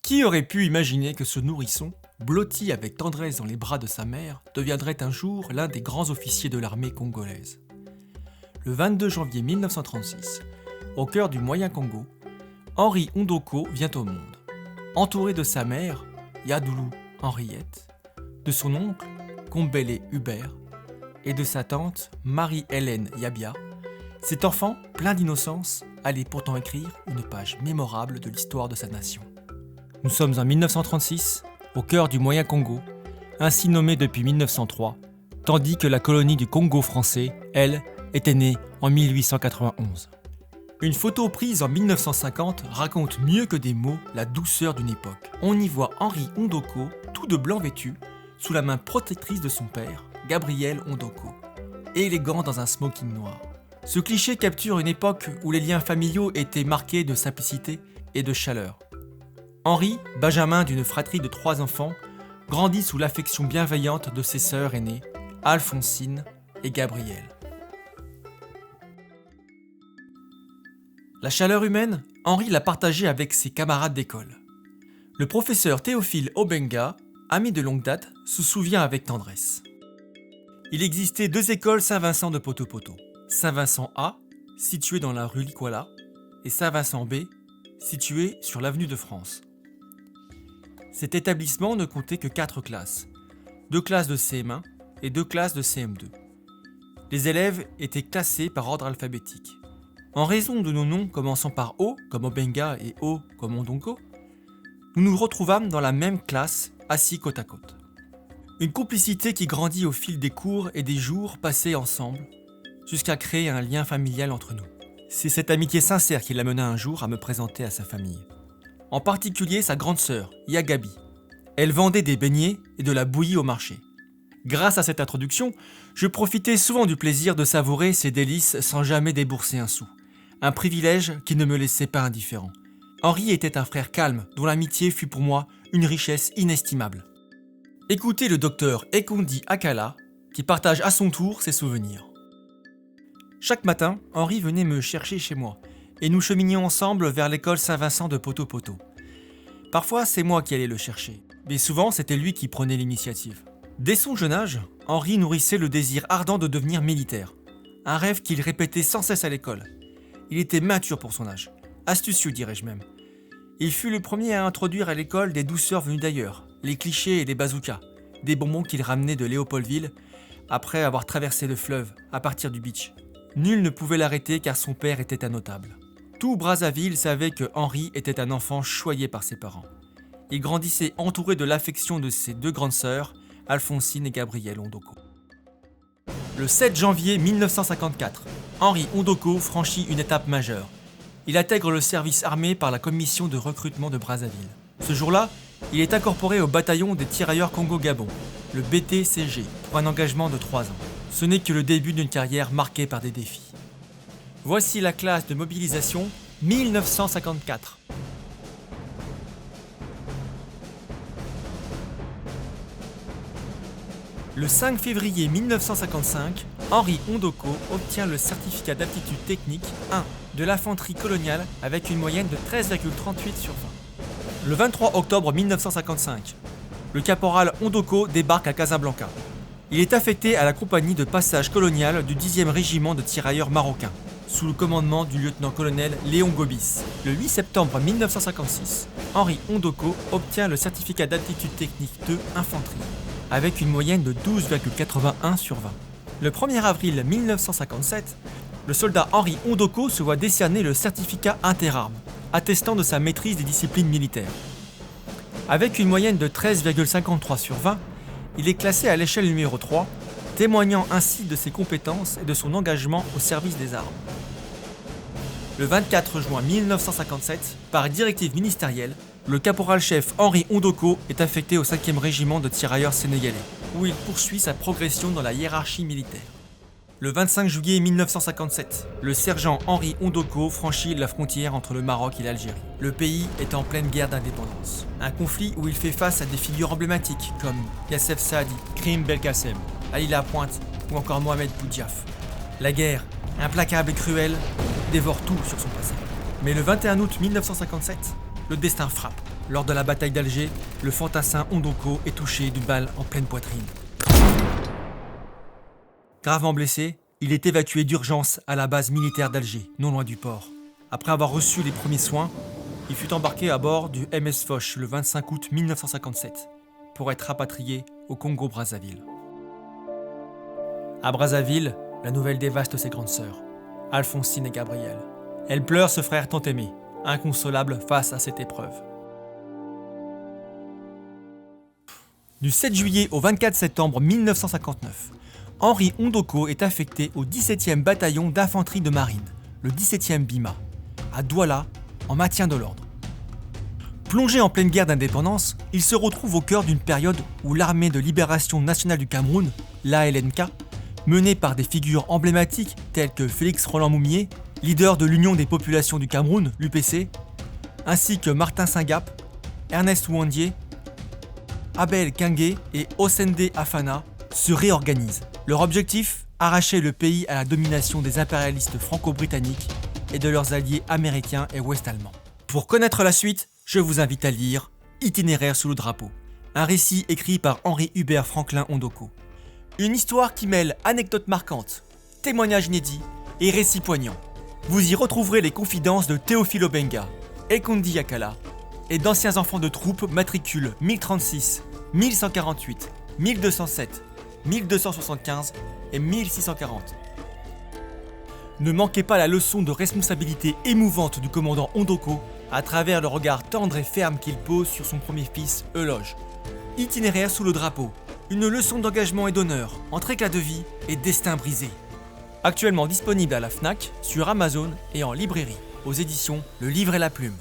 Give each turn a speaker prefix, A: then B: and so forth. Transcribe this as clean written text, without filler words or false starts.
A: Qui aurait pu imaginer que ce nourrisson, blotti avec tendresse dans les bras de sa mère, deviendrait un jour l'un des grands officiers de l'armée congolaise? Le 22 janvier 1936, au cœur du Moyen Congo, Henri Ondoko vient au monde. Entouré de sa mère, Yadoulou Henriette, de son oncle, Kombele Hubert, et de sa tante, Marie-Hélène Yabia, cet enfant, plein d'innocence, allait pourtant écrire une page mémorable de l'histoire de sa nation. Nous sommes en 1936, au cœur du Moyen Congo, ainsi nommé depuis 1903, tandis que la colonie du Congo français, elle, était née en 1891. Une photo prise en 1950 raconte mieux que des mots la douceur d'une époque. On y voit Henri Ondoko, tout de blanc vêtu, sous la main protectrice de son père, Gabriel Ondoko, élégant dans un smoking noir. Ce cliché capture une époque où les liens familiaux étaient marqués de simplicité et de chaleur. Henri, benjamin d'une fratrie de 3 enfants, grandit sous l'affection bienveillante de ses sœurs aînées, Alphonsine et Gabrielle. La chaleur humaine, Henri l'a partagée avec ses camarades d'école. Le professeur Théophile Obenga, ami de longue date, se souvient avec tendresse. Il existait 2 écoles Saint-Vincent de Poto-Poto. Saint-Vincent A, situé dans la rue Likwala, et Saint-Vincent B, situé sur l'avenue de France. Cet établissement ne comptait que 4 classes, 2 classes de CM1 et 2 classes de CM2. Les élèves étaient classés par ordre alphabétique. En raison de nos noms commençant par O, comme Obenga, et O, comme Ondoko, nous nous retrouvâmes dans la même classe, assis côte à côte. Une complicité qui grandit au fil des cours et des jours passés ensemble, jusqu'à créer un lien familial entre nous. C'est cette amitié sincère qui l'amena un jour à me présenter à sa famille. En particulier sa grande sœur, Yagabi. Elle vendait des beignets et de la bouillie au marché. Grâce à cette introduction, je profitais souvent du plaisir de savourer ces délices sans jamais débourser un sou. Un privilège qui ne me laissait pas indifférent. Henri était un frère calme, dont l'amitié fut pour moi une richesse inestimable. Écoutez le docteur Ekondi Akala, qui partage à son tour ses souvenirs. Chaque matin, Henri venait me chercher chez moi, et nous cheminions ensemble vers l'école Saint-Vincent de Poto-Poto. Parfois, c'est moi qui allais le chercher, mais souvent c'était lui qui prenait l'initiative. Dès son jeune âge, Henri nourrissait le désir ardent de devenir militaire, un rêve qu'il répétait sans cesse à l'école. Il était mature pour son âge, astucieux dirais-je même. Il fut le premier à introduire à l'école des douceurs venues d'ailleurs, les clichés et les bazookas, des bonbons qu'il ramenait de Léopoldville après avoir traversé le fleuve à partir du beach. Nul ne pouvait l'arrêter car son père était un notable. Tout Brazzaville savait que Henri était un enfant choyé par ses parents. Il grandissait entouré de l'affection de ses 2 grandes sœurs, Alphonsine et Gabrielle Ondoko. Le 7 janvier 1954, Henri Ondoko franchit une étape majeure. Il intègre le service armé par la commission de recrutement de Brazzaville. Ce jour-là, il est incorporé au bataillon des tirailleurs Congo-Gabon, le BTCG, pour un engagement de 3 ans. Ce n'est que le début d'une carrière marquée par des défis. Voici la classe de mobilisation 1954. Le 5 février 1955, Henri Ondoko obtient le certificat d'aptitude technique 1 de l'infanterie coloniale avec une moyenne de 13,38 sur 20. Le 23 octobre 1955, le caporal Ondoko débarque à Casablanca. Il est affecté à la compagnie de passage colonial du 10e régiment de tirailleurs marocains, sous le commandement du lieutenant-colonel Léon Gobis. Le 8 septembre 1956, Henri Ondoko obtient le certificat d'aptitude technique 2 infanterie, avec une moyenne de 12,81 sur 20. Le 1er avril 1957, le soldat Henri Ondoko se voit décerner le certificat interarmes, attestant de sa maîtrise des disciplines militaires. Avec une moyenne de 13,53 sur 20, il est classé à l'échelle numéro 3, témoignant ainsi de ses compétences et de son engagement au service des armes. Le 24 juin 1957, par directive ministérielle, le caporal-chef Henri Ondoko est affecté au 5e régiment de tirailleurs sénégalais, où il poursuit sa progression dans la hiérarchie militaire. Le 25 juillet 1957, le sergent Henri Ondoko franchit la frontière entre le Maroc et l'Algérie. Le pays est en pleine guerre d'indépendance. Un conflit où il fait face à des figures emblématiques comme Yassef Saadi, Krim Belkacem, Ali Lapointe ou encore Mohamed Boudiaf. La guerre, implacable et cruelle, dévore tout sur son passé. Mais le 21 août 1957, le destin frappe. Lors de la bataille d'Alger, le fantassin Ondoko est touché d'une balle en pleine poitrine. Gravement blessé, il est évacué d'urgence à la base militaire d'Alger, non loin du port. Après avoir reçu les premiers soins, il fut embarqué à bord du MS Foch le 25 août 1957 pour être rapatrié au Congo-Brazzaville. À Brazzaville, la nouvelle dévaste ses grandes sœurs, Alphonsine et Gabrielle. Elles pleurent ce frère tant aimé, inconsolable face à cette épreuve. Du 7 juillet au 24 septembre 1959, Henri Ondoko est affecté au 17e bataillon d'infanterie de marine, le 17e BIMA, à Douala, en maintien de l'ordre. Plongé en pleine guerre d'indépendance, il se retrouve au cœur d'une période où l'armée de libération nationale du Cameroun, l'ALNK, menée par des figures emblématiques telles que Félix Roland Moumié, leader de l'Union des populations du Cameroun, l'UPC, ainsi que Martin Singap, Ernest Ouandié, Abel Kingé et Osende Afana, se réorganisent. Leur objectif, arracher le pays à la domination des impérialistes franco-britanniques et de leurs alliés américains et ouest-allemands. Pour connaître la suite, je vous invite à lire Itinéraire sous le drapeau, un récit écrit par Henri Hubert Franklin Ondoko. Une histoire qui mêle anecdotes marquantes, témoignages inédits et récits poignants. Vous y retrouverez les confidences de Théophile Obenga, Ekondi Yakala et d'anciens enfants de troupe matricules 1036, 1148, 1207, 1275 et 1640. Ne manquez pas la leçon de responsabilité émouvante du commandant Ondoko à travers le regard tendre et ferme qu'il pose sur son premier fils, Euloge. Itinéraire sous le drapeau, une leçon d'engagement et d'honneur entre éclat de vie et destin brisé. Actuellement disponible à la Fnac, sur Amazon et en librairie, aux éditions Le Livre et la Plume.